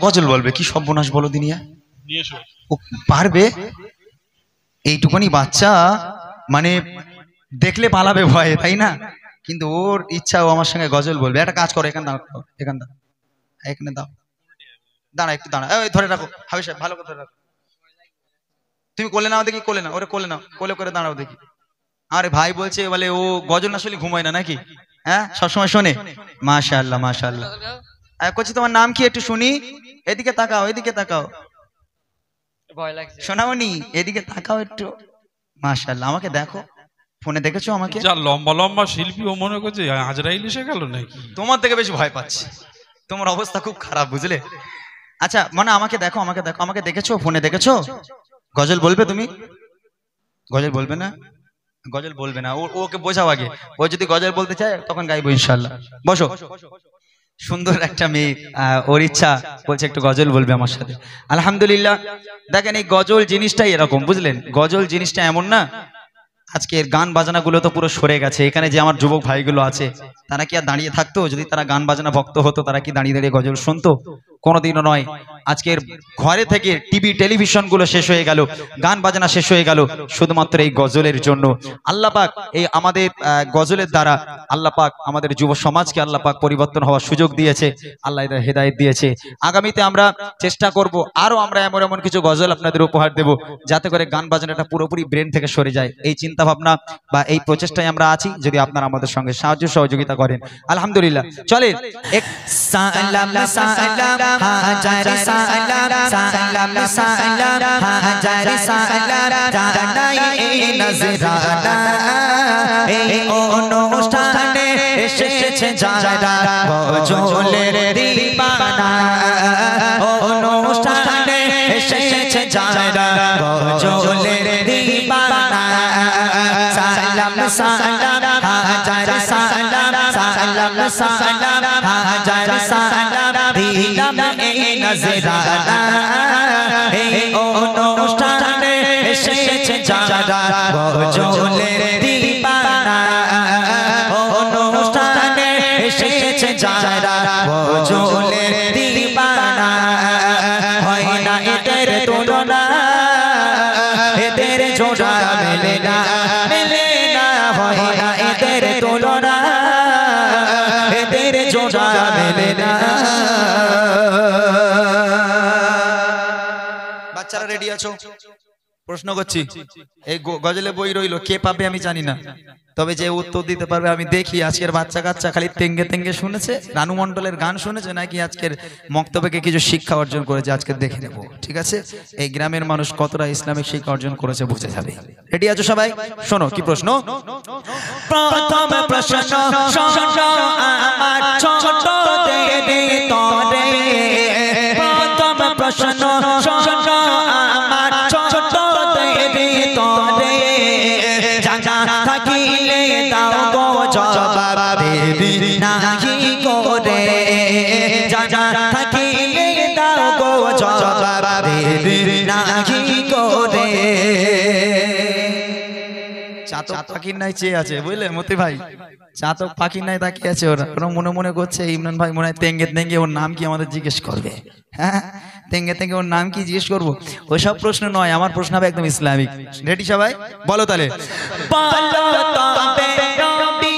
গজল বলবে, কি সর্বনাশ বলো দিনিয়া। ও পারবে? এইটুকুনি বাচ্চা, মানে দেখলে পালাবে ভয়ে, তাই না? কিন্তু ওর ইচ্ছা ও আমার সঙ্গে গজল বলবে। একটা কাজ করো, এখানে দাঁড়াও, এখানে দাঁড়াও, এখানে দাও, দাঁড়া একটু দাঁড়া, এই ধরে রাখো হাবিব সাহেব, ভালো করে ধরে রাখো। তুমি কোলে নাও দেখি, কোলে নাও, ওরে কোলে নাও, কোলে করে দাঁড়াও দেখি। আরে ভাই বলছে বলে ও গজল না শুনলে ঘুমায় না নাকি? হ্যাঁ, সবসময় শোনে। মাশাআল্লাহ মাশাআল্লাহ। কোচি তোমার নাম কি একটু শুনি? এদিকে তাকাও, এদিকে তাকাও, ভয় লাগছে। শোনাওনি, এদিকে তাকাও একটু। মাশাআল্লাহ। আমাকে দেখো, ফোনে দেখেছো আমাকে? যা লম্বা লম্বা শিল্পী, ও মনে করছে আজরাইল এসে গেল নাকি? তোমার থেকে বেশি ভয় পাচ্ছি, তোমার অবস্থা খুব খারাপ, বুঝলে? আচ্ছা মানে আমাকে দেখো, আমাকে দেখো, আমাকে দেখেছো, ফোনে দেখেছো? গজল বলবে তুমি? গজল বলবে না? গজল বলবে না, ওকে বোঝাও আগে। ও যদি গজল বলতে চায় তখন গাইবো ইনশাআল্লাহ। বসো। সুন্দর একটা মেয়ে, ওর ইচ্ছা, বলছে একটু গজল বলবে আমার সাথে। আলহামদুলিল্লাহ। দেখেন এই গজল জিনিসটাই এরকম, বুঝলেন? গজল জিনিসটা এমন না, আজকের গান বাজনা গুলো তো পুরো সরে গেছে। এখানে যে আমার যুবক ভাইগুলো আছে, তারা কি আর দাঁড়িয়ে থাকতো? যদি তারা গান বাজনা ভক্ত হতো, তারা কি দাঁড়িয়ে দাঁড়িয়ে গজল শুনতো? কোনোদিনও নয়। আজকের ঘরে থেকে টিভি টেলিভিশন গুলো শেষ হয়ে গেল, গান বাজনা শেষ হয়ে গেল, শুধুমাত্র এই গজলের জন্য। আল্লাহ পাক এই আমাদের গজলের দ্বারা আল্লাহ পাক আমাদের যুব সমাজকে আল্লাহ পাক পরিবর্তন হওয়ার সুযোগ দিয়েছে, আল্লাহ এদের হেদায়েত দিয়েছে। আগামীতে আমরা চেষ্টা করব আরো আমরা এমন এমন কিছু গজল আপনাদের উপহার দেব, যাতে করে গান বাজনাটা পুরোপুরি ব্রেন থেকে সরে যায়। এই চিন্তা ভাবনা বা এই প্রচেষ্টায় আমরা আছি, যদি আপনারা আমাদের সঙ্গে সাহায্য সহযোগিতা করেন। আলহামদুলিল্লাহ। চলে এক সালাম সালাম হাজার সালাম সালাম সালাম হাজার সালাম জানাই এই নজরানা, এই অনুষ্ঠানে এসেছে যারা গজলের দিবানা, অনুষ্ঠানে এসেছে যারা গজলের দিবানা। সালাম সালাম হাজার সালাম সালাম সালাম হাজার সালাম দিলাম এই নজরানা, এই অনুষ্ঠানে এসেছে যারা গজলের দিবানা, অনুষ্ঠানে এসেছে যারা গজলের দিবানা। হয় না এদের তুলনা, এদের জোড়া মেলে না, মেলে না, হয় না এদের তুলনা, এদের জোড়া মেলে না। বাচ্চারা রেডি আছো? প্রশ্ন করছি, এই গজলে বই রইলো, কে পাবে আমি জানি না, তবে যে উত্তর দিতে পারবে আমি দেখি আজকের বাচ্চা কাচ্চা খালি তেঙ্গে তেঙ্গে শুনেছে, রানু মণ্ডলের গান শুনেছে, নাকি আজকের মক্তব্যকে কিছু শিক্ষা অর্জন করেছে, আজকে দেখে নেব। ঠিক আছে, এই গ্রামের মানুষ কতটা ইসলামিক শিক্ষা অর্জন করেছে বুঝে যাবে। রেডি আছো সবাই? শোনো কি প্রশ্ন। প্রথম প্রশ্ন শোনো আমার ছোট দেবে তরে, প্রথম প্রশ্ন শোনো আমার ছোট দেবে তরে, জানা থাকিলে দাও গো জবাব দেবি নাহি করে, জানা থাকিলে দাও গো জবাব দেবি নাহি করে। চাতক পাখির নাই চেয়ে আছে, বুঝলে মতি ভাই? চাতক পাখির নাই তাকিয়ে আছে, ওরা মনে মনে করছে ইমরান ভাই মনে হয় তেঙ্গে তেঙ্গে ওর নাম কি আমাদের জিজ্ঞেস করবে। হ্যাঁ, তেঙ্গে তেঙ্গে ওর নাম কি জিজ্ঞেস করবো? ওইসব প্রশ্ন নয়, আমার প্রশ্ন হবে একদম ইসলামিক। রেডি সবাই? বলো তাহলে। বলো তবে রবি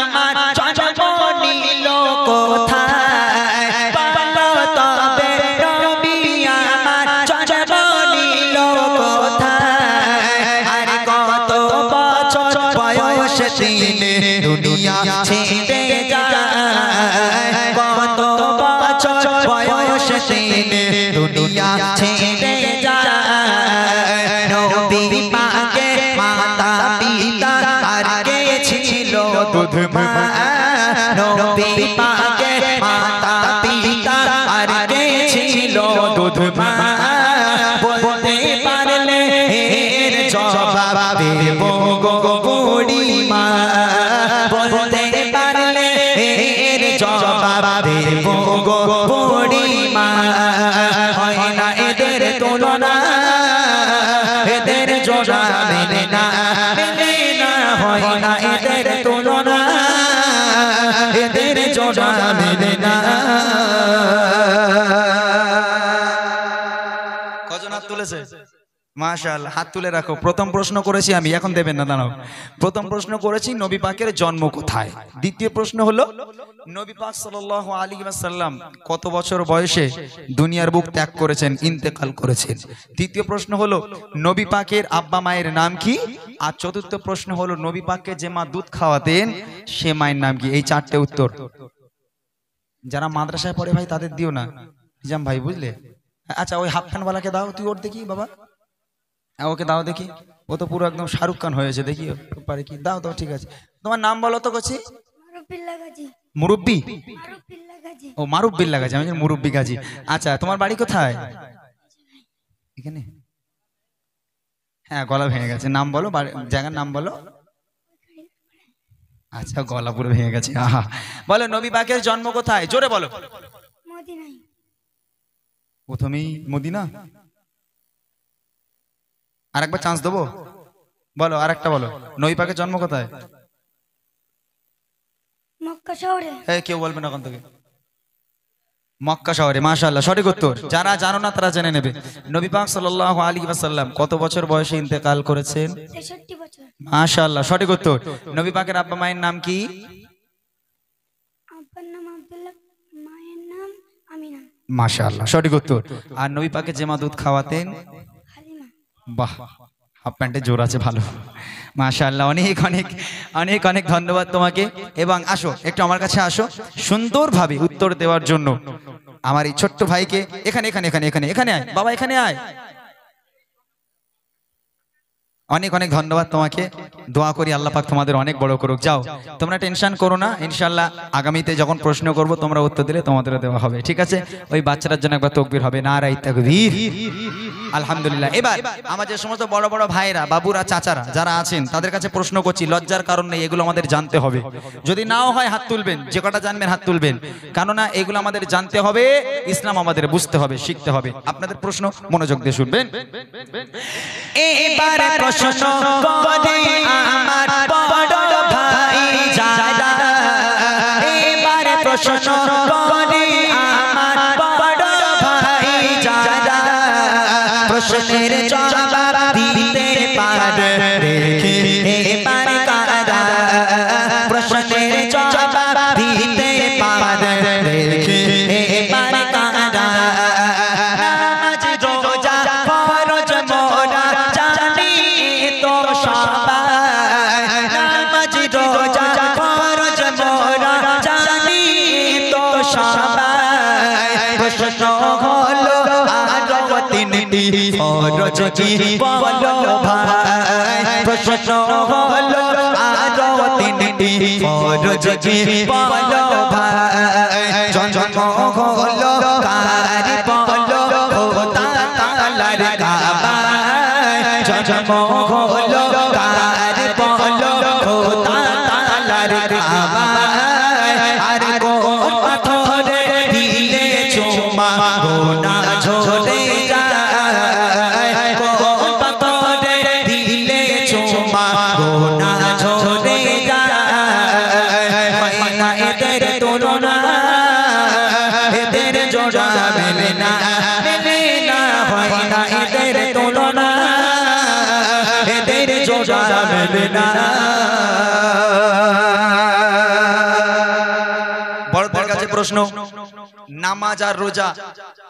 আমার জন্ম নিল কোথায়, বলো তবে রবি আমার জন্ম নিল কোথায়, আর কত বছর বয়সে তিনি দুনিয়া ছেড়ে যায়, কত বছর বয়সে তিনি দুনিয়া ছেড়ে যায়। নবী পাকের মাতা পিতা আর কে ছিল দুধ মা, নবী পাকের মাতা পিতা আর কে ছিল দুধ মা, বলতে পারলে এর জবাব দেব গো বুড়ি মা, বলতে পারলে এর জবাব দেব গো বুড়ি মা। হয় না এদের তুলনা, এদের জোড়া মেলে না, মেলে না, হয় না এদের তুলনা, এদের জোড়া মেলে না। তুলেছে? মাশাআল্লাহ, হাত তুলে রাখো। প্রথম প্রশ্ন করেছি আমি, এখন দেবেন না, দাঁড়াও। প্রথম প্রশ্ন করেছি নবী পাকের জন্ম কোথায়। দ্বিতীয় প্রশ্ন হলো নবী পাক সাল্লাল্লাহু আলাইহি ওয়াসাল্লাম কত বছর বয়সে দুনিয়ার বুক ত্যাগ করেছেন, ইন্তেকাল করেছেন। তৃতীয় প্রশ্ন হলো নবী পাকের আব্বা মায়ের নাম কি। আর চতুর্থ প্রশ্ন হলো নবী পাককে যে মা দুধ খাওয়াতেন সে মায়ের নাম কি। এই চারটে উত্তর যারা মাদ্রাসায় পড়ে ভাই তাদের দিও না, হিজাম ভাই, বুঝলে? আচ্ছা, ওই হাফ প্যান্ট ওয়ালাকে দাও, তুই ওর দেখি বাবা, ওকে দাও দেখি, ও তো পুরো একদম শাহরুখ খান হয়েছে, দেখি পারে কি। দাও দাও, ঠিক আছে। তোমার নাম বলো তো কচি। মুরব্বি? ও মারুফ বিল্লাহ গাজী, আমি মুরব্বি গাজী। আচ্ছা, তোমার বাড়ি কোথায়? এখানে? হ্যাঁ, গলা ভেঙে গেছে। নাম বলো, জায়গার নাম বলো। আচ্ছা, গলা পুরো ভেঙে গেছে। আহা, বলো নবী পাকের জন্ম কোথায়, জোরে বলো। প্রথমেই মদিনা? আর একবার চান্স দেবো, বলো আর একটা বলো। নবী পাকের জন্ম কোথায়? মক্কা শহরে। কেউ বলবে না ওখান থেকে। মক্কা শহরে, মাশাআল্লাহ, সঠিক উত্তর। যারা জানো না তারা জেনে নেবে। নবী পাক সাল্লাল্লাহু আলাইহি ওয়াসাল্লাম কত বছর বয়সে ইন্তেকাল করেছেন? 63 বছর। মাশাআল্লাহ, সঠিক উত্তর। নবী পাকের আব্বা মায়ের নাম কি? আব্বার নাম আব্দুল্লাহ, মায়ের নাম আমিনা। মাশাআল্লাহ, সঠিক উত্তর। আর নবী পাকে যে মা দুধ খাওয়াতেন? হালিমা। বাহ, হাফ প্যান্টে জোর আছে, ভালো, মাশাআল্লাহ। অনেক অনেক অনেক অনেক ধন্যবাদ তোমাকে। এবং আসো একটু আমার কাছে আসো, সুন্দরভাবে উত্তর দেওয়ার জন্য আমার এই ছোট্ট ভাইকে। এখানে এখানে এখানে এখানে এখানে আয় বাবা, এখানে আয়। অনেক অনেক ধন্যবাদ তোমাকে। দোয়া করি আল্লাহ পাক তোমাদের অনেক বড় করুক। যাও, তোমরা টেনশন করো না, ইনশাআল্লাহ আগামীতে যখন প্রশ্ন করব তোমরা উত্তর দিলে তোমাদেরও দেওয়া হবে, ঠিক আছে? ওই বাচ্চাটার জন্য একবার তাকবীর হবে, নারায়ে তাকবীর। আলহামদুলিল্লাহ। এবার আমার যে সমস্ত বড় বড় ভাইরা, বাবুরা, চাচারা যারা আছেন তাদের কাছে প্রশ্ন করছি, লজ্জার কারণ নেই, এগুলো আমাদের জানতে হবে। যদি নাও হয় হাত তুলবেন, যে কটা জানবেন হাত তুলবেন, কেননা এগুলো আমাদের জানতে হবে, ইসলাম আমাদের বুঝতে হবে, শিখতে হবে। আপনাদের প্রশ্ন মনোযোগ দিয়ে শুনবেন। এবারে প্রশ্ন করে আমার বড় ভাই যারা, এবারে প্রশ্ন করে আমার বড় ভাই যারা, প্রশ্নের জবাব দিতে পারে দেখি এবারে কারা, প্রশ্নের জবাব দিতে পারে দেখি এবারে কারা। নামাজ রোজা ফরজ মোরা জানি তো সবাই, নামাজ রোজা ফরজ মোরা জানি তো সবাই। প্রশ্ন হলো আরো তিনটি ফরজ কি বলো ভাই, প্রশ্ন হলো আরো তিনটি ফরজ কি বলো ভাই। জন্ম হলো কার বলো খোদা তাআলার কাবায়, জন্ম হলো কার বলো খোদা তাআলার কাবায়। আর কোন পাথরে দিলে চুমা গোনা ঝরে যায়, কোন পাথরে দিলে চুমা গোনা ঝরে যায়। হয় না এদের তুলনা, এদের জোড়া মেলে না, মেলে না, হয় না এদের তুলনা, এদের জোড়া মেলে না। বড়দের কাছে প্রশ্ন, নামাজ আর রোজা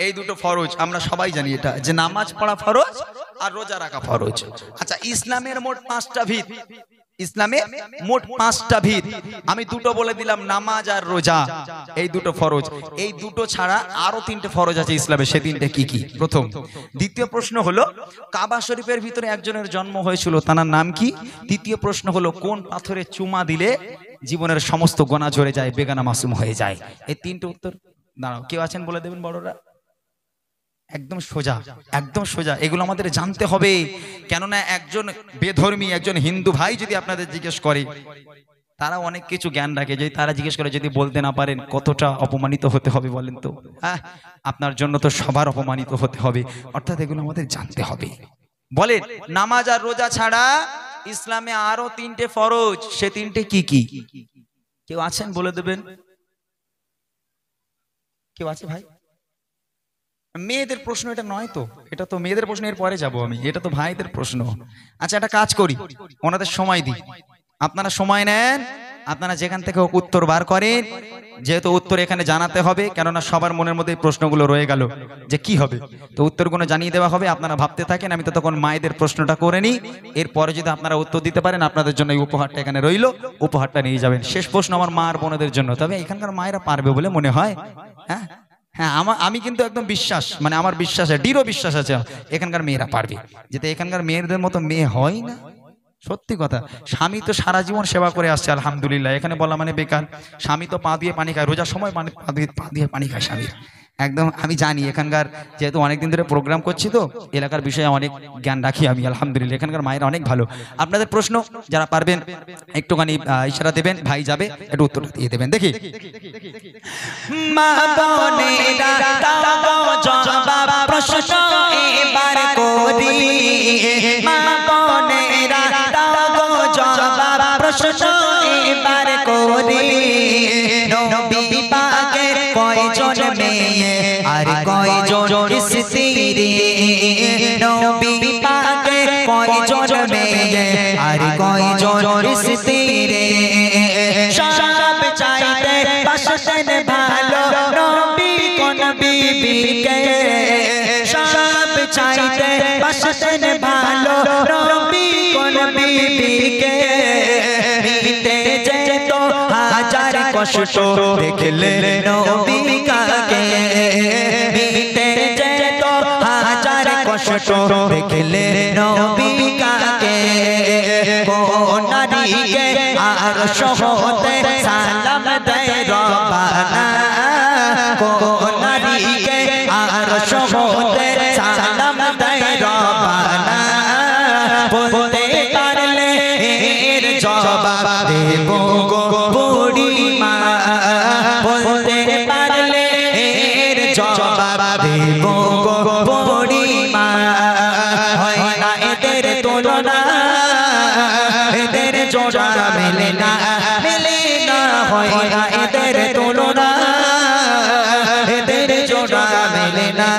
এই দুটো ফরজ, আমরা সবাই জানি এটা, যে নামাজ পড়া ফরজ আর রোজা রাখা ফরজ। আচ্ছা, ইসলামের মোট 5টা ভিত, ইসলামে মোট 5টা ভিত, আমি দুটো বলে দিলাম, নামাজ আর রোজা, এই দুটো ফরজ। এই দুটো ছাড়া আরো 3টে ফরজ আছে ইসলামে, সে 3টে কি কি? প্রথম। দ্বিতীয় প্রশ্ন হলো কাবা শরীফের ভিতরে একজনের জন্ম হয়েছিল, তার নাম কি? তৃতীয় প্রশ্ন হলো কোন পাথরে চুমা দিলে জীবনের সমস্ত গোনা ঝরে যায়, বেগানা মাসুম হয়ে যায়? এই 3টে উত্তর। দাঁড়াও, কেউ আছেন বলে দেবেন বড়রা? একদম সোজা, একদম সোজা, এগুলো আমাদের জানতে হবে। কেননা একজন বেধর্মী, একজন হিন্দু ভাই যদি আপনাদের জিজ্ঞেস করে, তারা অনেক কিছু জ্ঞান রাখে, যদি তারা জিজ্ঞেস করে যদি বলতে না পারেন, কতটা অপমানিত হতে হবে বলেন তো? হ্যাঁ, আপনার জন্য তো সবার অপমানিত হতে হবে। অর্থাৎ এগুলো আমাদের জানতে হবে। বলেন, নামাজ আর রোজা ছাড়া ইসলামে আরো 3টে ফরজ, সে 3টে কি কি? কেউ আছেন বলে দেবেন? কেউ আছে ভাই? মেয়েদের প্রশ্ন এটা নয় তো, এটা তো মেয়েদের প্রশ্ন, এর পরে যাবো আমি, এটা তো ভাইদের প্রশ্ন। আচ্ছা একটা কাজ করি, ওনাদের সময় দিই, আপনারা সময় নেন, আপনারা যেখান থেকে হোক উত্তর বার করেন, যেহেতু উত্তর এখানে জানাতে হবে, কেননা সবার মনের মধ্যে এই প্রশ্নগুলো রয়ে গেল যে কি হবে, তো উত্তরগুলো জানিয়ে দেওয়া হবে। আপনারা ভাবতে থাকেন, আমি তো তখন মায়েদের প্রশ্নটা করে নিই, এরপরে যদি আপনারা উত্তর দিতে পারেন আপনাদের জন্য এই উপহারটা এখানে রইল, উপহারটা নিয়ে যাবেন। শেষ প্রশ্ন আমার মা আর বোনদের জন্য, তবে এখানকার মায়েরা পারবে বলে মনে হয়। হ্যাঁ হ্যাঁ, আমি কিন্তু একদম বিশ্বাস, মানে আমার বিশ্বাস, দৃঢ় বিশ্বাস আছে এখানকার মেয়েরা পারবে, যেতে এখানকার মেয়েদের মতো মেয়ে হয় না। সত্যি কথা, স্বামী তো সারা জীবন সেবা করে আসছে আলহামদুলিল্লাহ, এখানে বলা মানে বেকার। স্বামী তো পা দিয়ে পানি খায়, রোজার সময় পা দিয়ে পানি খায় স্বামী, একদম আমি জানি। এখানকার যেহেতু অনেকদিন ধরে প্রোগ্রাম করছি, তো এলাকার বিষয়ে অনেক জ্ঞান রাখি আমি আলহামদুলিল্লাহ। এখানকার মায়েরা অনেক ভালো। আপনাদের প্রশ্ন যারা পারবেন একটুখানি ইশারা দেবেন, ভাই যাবে, একটু উত্তরটা দিয়ে দেবেন। দেখি মা বোনেরা দাও জবাব প্রশ্ন এবার করি, মা বোনেরা দাও জবাব প্রশ্ন এবার করি। নবী পাকের কয়জন মেয়ে আর কয়জন স্ত্রী, নবী পাকের কয়জন মেয়ে আর কয়জন স্ত্রী, সব চাইতে বাসতেন ভালো নবী কোন বিবিকে, সব চাইতে বাসতেন ভালো নবী কোন বিবিকে। মিটে যেত হাজার কষ্ট দেখলে নবী কাকে, মিটে যেত হাজার কষ্ট দেখলে নবী কাকে। কোন নারীকে আর সহতে সালাম দেয় রবানা, কোন নারীকে আর সহতে সালাম দেয় রবানা। বলতে পারলে এর জবাব দেব গো বুড়িমা, বলতে পারলে এর জবাব দেব গো বুড়িমা। হয় না এদের তুলনা, এদের জোড়া মেলে না, মেলে না, হয় না এদের তুলনা, এদের জোড়া মেলে না।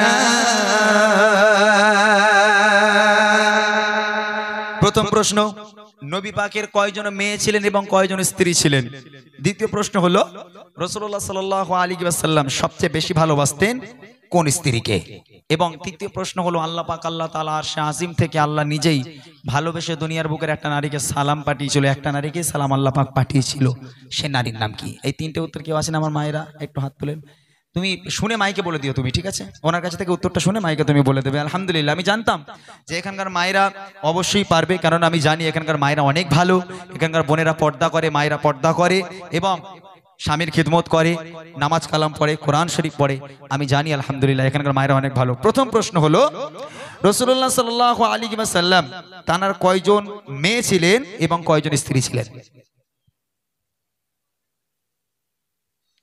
প্রথম প্রশ্ন, নবী পাকের কয়জন মেয়ে ছিলেন এবং কয়জন স্ত্রী ছিলেন? দ্বিতীয় প্রশ্ন হলো, রাসূলুল্লাহ সাল্লাল্লাহু আলাইহি ওয়াসাল্লাম সবচেয়ে বেশি ভালোবাসতেন কোন স্ত্রীকে? এবং তৃতীয় প্রশ্ন হলো, আল্লাহ পাক আল্লাহ তাআলা আরশে আজিম থেকে আল্লাহ নিজেই ভালোবেসে দুনিয়ার বুকের একটা নারীকে সালাম পাঠিয়েছিল, একটা নারীকে সালাম আল্লাহ পাক পাঠিয়েছিল, সে নারীর নাম কি? এই তিনটে উত্তর কেউ আছেন আমার মায়েরা? একটু হাত তোলেন। তুমি শুনে মাইকে বলে দিও, তুমি ঠিক আছে? ওনার কাছে থেকে উত্তরটা শুনে মাইকে তুমি বলে দেবে। আলহামদুলিল্লাহ, আমি জানতাম যে এখানকার মায়েরা অবশ্যই পারবে, কারণ আমি জানি এখানকার মায়েরা অনেক ভালো, এখানকার বোনেরা পর্দা করে, মায়েরা পর্দা করে এবং স্বামীর খিদমত করে, নামাজ কালাম পড়ে, কোরআন শরীফ পড়ে, আমি জানি আলহামদুলিল্লাহ এখানকার মায়েরা অনেক ভালো। প্রথম প্রশ্ন হলো, রাসূলুল্লাহ সাল্লাল্লাহু আলাইহি ওয়াসাল্লাম তানার কয়জন মেয়ে ছিলেন এবং কয়জন স্ত্রী ছিলেন?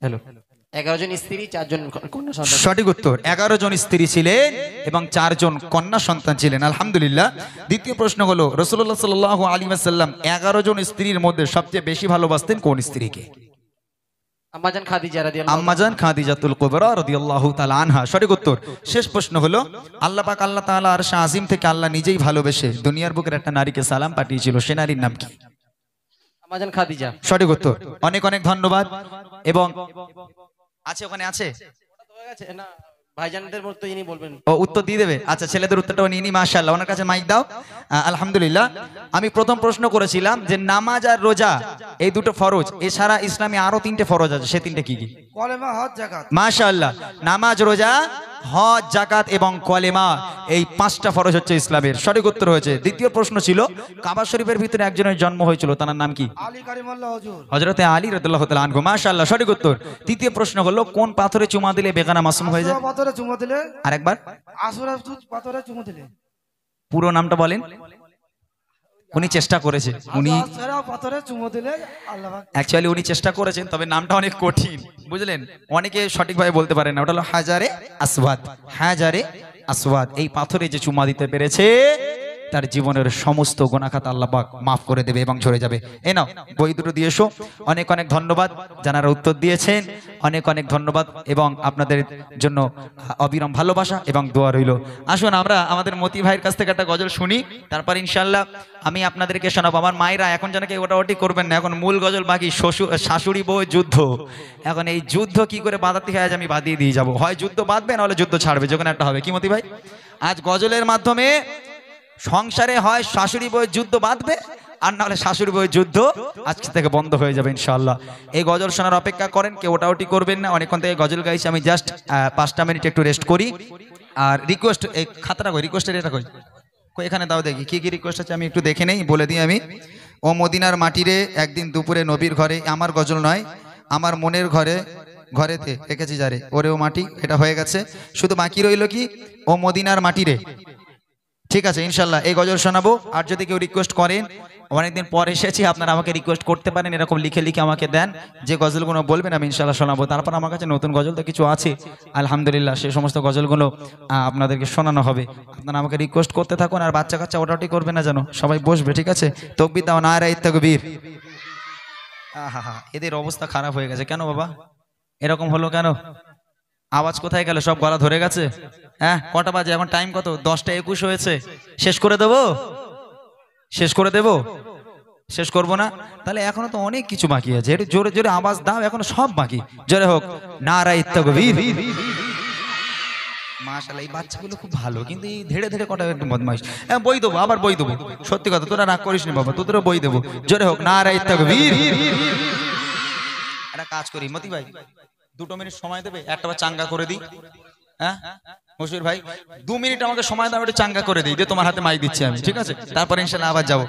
হ্যালো, 11 জন স্ত্রী 4 জন কন্যা সন্তান। সঠিক উত্তর, 11 জন স্ত্রী ছিলেন এবং 4 জন কন্যা সন্তান ছিলেন। আলহামদুলিল্লাহ। দ্বিতীয় প্রশ্ন হলো, রাসূলুল্লাহ সাল্লাল্লাহু আলাইহি ওয়াসাল্লাম 11 জন স্ত্রীর মধ্যে সবচেয়ে বেশি ভালোবাসতেন কোন স্ত্রীকে? আম্মাজান খাদিজা রাদিয়াল্লাহু আম্মাজান খাদিজাতুল কুবরা রাদিয়াল্লাহু তাআলা আনহা। সঠিক উত্তর। শেষ প্রশ্ন হলো, আল্লাহ পাক আল্লাহ তাআলা আরশে আজিম থেকে আল্লাহ নিজেই ভালোবেসে দুনিয়ার বুকের একটা নারীকে সালাম পাঠিয়েছিল, সে নারীর নাম কি? আম্মাজান খাদিজা। সঠিক উত্তর। অনেক অনেক ধন্যবাদ। এবং আছে, ওখানে আছে, না ভাইজানদের মতো ইনি বলবেন। ও উত্তর দিয়ে দেবে। আচ্ছা, ছেলেদের উত্তরটাও নিয়ে নি। মাশাআল্লাহ, ওনার কাছে মাইক দাও। আলহামদুলিল্লাহ। আমি প্রথম প্রশ্ন করেছিলাম যে নামাজ আর রোজা এই দুটো ফরজ, এছাড়া ইসলামে আরো 3টে ফরজ আছে, সে 3টে কি কি? কলেমা, হজ, যাকাত। মাশাআল্লাহ, নামাজ, রোজা, হজ, যাকাত এবং কলেমা, এই 5টা ফরজ হচ্ছে ইসলামের। সঠিক উত্তর হয়েছে। দ্বিতীয় প্রশ্ন ছিল, কাবা শরীফের ভিতরে একজনের জন্ম হয়েছিল, তার নাম কি? আলী কারিমাল্লাহ হুজুর। হযরতে আলী রাদিয়াল্লাহু তাআলা আনহু। মাশাআল্লাহ, সঠিক উত্তর। তৃতীয় প্রশ্ন হলো, কোন পাথরে চুমা দিলে বেগানা মাসুম হয়ে যায়? আসুরা পাথরে চুমু দিলে। আরেকবার আসুরা পাথরে চুমু দিলে। পুরো নামটা বলেন। উনি চেষ্টা করেছে, উনি আসুরা পাথরে চুমু দিলে আল্লাহ পাক। অ্যাকচুয়ালি উনি চেষ্টা করেছেন, তবে নামটা অনেক কঠিন, বুঝলেন? অনেকে সঠিকভাবে বলতে পারেন না। ওটা হলো হাজারে আসওয়াদ। হাজারে আসওয়াদ, এই পাথরে যে চুমা দিতে পেরেছে তার জীবনের সমস্ত গুনাহ-খাতা আল্লাহ পাক মাফ করে দেবে এবং ঝরে যাবে। এই নাও বই দুটো দিয়ে এসো। অনেক অনেক ধন্যবাদ যারা উত্তর দিয়েছেন, অনেক অনেক ধন্যবাদ এবং আপনাদের জন্য অবিরাম ভালোবাসা এবং দোয়া রইল। আসুন আমরা আমাদের মতি ভাইয়ের কাছ থেকে একটা গজল শুনি, তারপর ইনশাআল্লাহ আমি আপনাদেরকে শোনাবো। আমার মায়েরা এখন যেন কেউ ওটাওটি করবেন না, এখন মূল গজল বাকি, শাশুড়ি বউ যুদ্ধ। এখন এই যুদ্ধ কি করে বাঁধাতে হয় আজ আমি বাঁধিয়ে দিয়ে যাবো। হয় যুদ্ধ বাঁধবে নাহলে যুদ্ধ ছাড়বে, যখন একটা হবে। কি মতি ভাই, আজ গজলের মাধ্যমে সংসারে হয় শাশুড়ি বউয়ের যুদ্ধ বাঁধবে, আর না হলে শাশুড়ি বউয়ের যুদ্ধ আজকে থেকে বন্ধ হয়ে যাবে ইনশাআল্লাহ। এই গজল শোনার অপেক্ষা করেন, কেউ ওটাওটি করবেন না। অনেকক্ষণ থেকে গজল গাইছি, আমি জাস্ট 5টা মিনিট একটু রেস্ট করি। আর রিকোয়েস্ট, এই খাতাটা কই, রিকোয়েস্টের এটা কই, এখানে দাও দেখি কি কি রিকোয়েস্ট আছে, আমি একটু দেখে নেই, বলে দিই আমি। ও মদিনার মাটিরে একদিন দুপুরে নবীর ঘরে, আমার গজল নয়, আমার মনের ঘরেতে রেখেছি যারে, ওরেও মাটি, এটা হয়ে গেছে। শুধু বাকি রইল কি, ও মদিনার মাটিরে। ঠিক আছে ইনশাল্লাহ এই গজল শোনাবো। আর যদি কেউ রিকোয়েস্ট করেন, অনেকদিন পর এসেছি, আপনারা আমাকে রিকোয়েস্ট করতে পারেন, এরকম লিখে লিখে আমাকে দেন, যে গজলগুলো বলবেন আমি ইনশাল্লাহ শোনাবো। তারপর আমার কাছে নতুন গজল তো কিছু আছে আলহামদুলিল্লাহ, সেই সমস্ত গজলগুলো আপনাদেরকে শোনানো হবে। আপনারা আমাকে রিকোয়েস্ট করতে থাকুন, আর বাচ্চা কাচ্চা ওটাওটি করবে না যেন, সবাই বসবে, ঠিক আছে? তাকবীর দাও, নারায়ে তাকবীর। আহা, এদের অবস্থা খারাপ হয়ে গেছে কেন বাবা, এরকম হলো কেন? আওয়াজ কোথায় গেল? সব গলা ধরে গেছে? হ্যাঁ, কটা বাজে এখন? টাইম কত? 10টা 21 হয়েছে। শেষ করে দেবো? শেষ করে দেবো? শেষ করবো না? তাহলে এখনো তো অনেক কিছু বাকি আছে, একটু জোরে জোরে আওয়াজ দাও, এখনো সব বাকি। জোরে হোক নারায়ে তাকবীর। মাশাআল্লাহ, এই বাচ্চাগুলো খুব ভালো, কিন্তু এই ধীরে ধীরে কটা একটু বদমাইশ। হ্যাঁ, বই দেবো, আবার বই দেবো, সত্যি কথা, তোরা রাগ করিস নি বাবা, তোদেরও বই দেবো। জোরে হোক নারায়ে তাকবীর। একটা কাজ করি মতি ভাই, 2 মিনিট সময় দেবে, একটা বার চাঙ্গা করে দিই। হ্যাঁ মশিউর ভাই, 2 মিনিট আমাকে সময় দাও, একটু চাঙ্গা করে দিই, যে তোমার হাতে মাইক দিচ্ছি আমি, ঠিক আছে? তারপর ইনশাআল্লাহ আবার যাবো।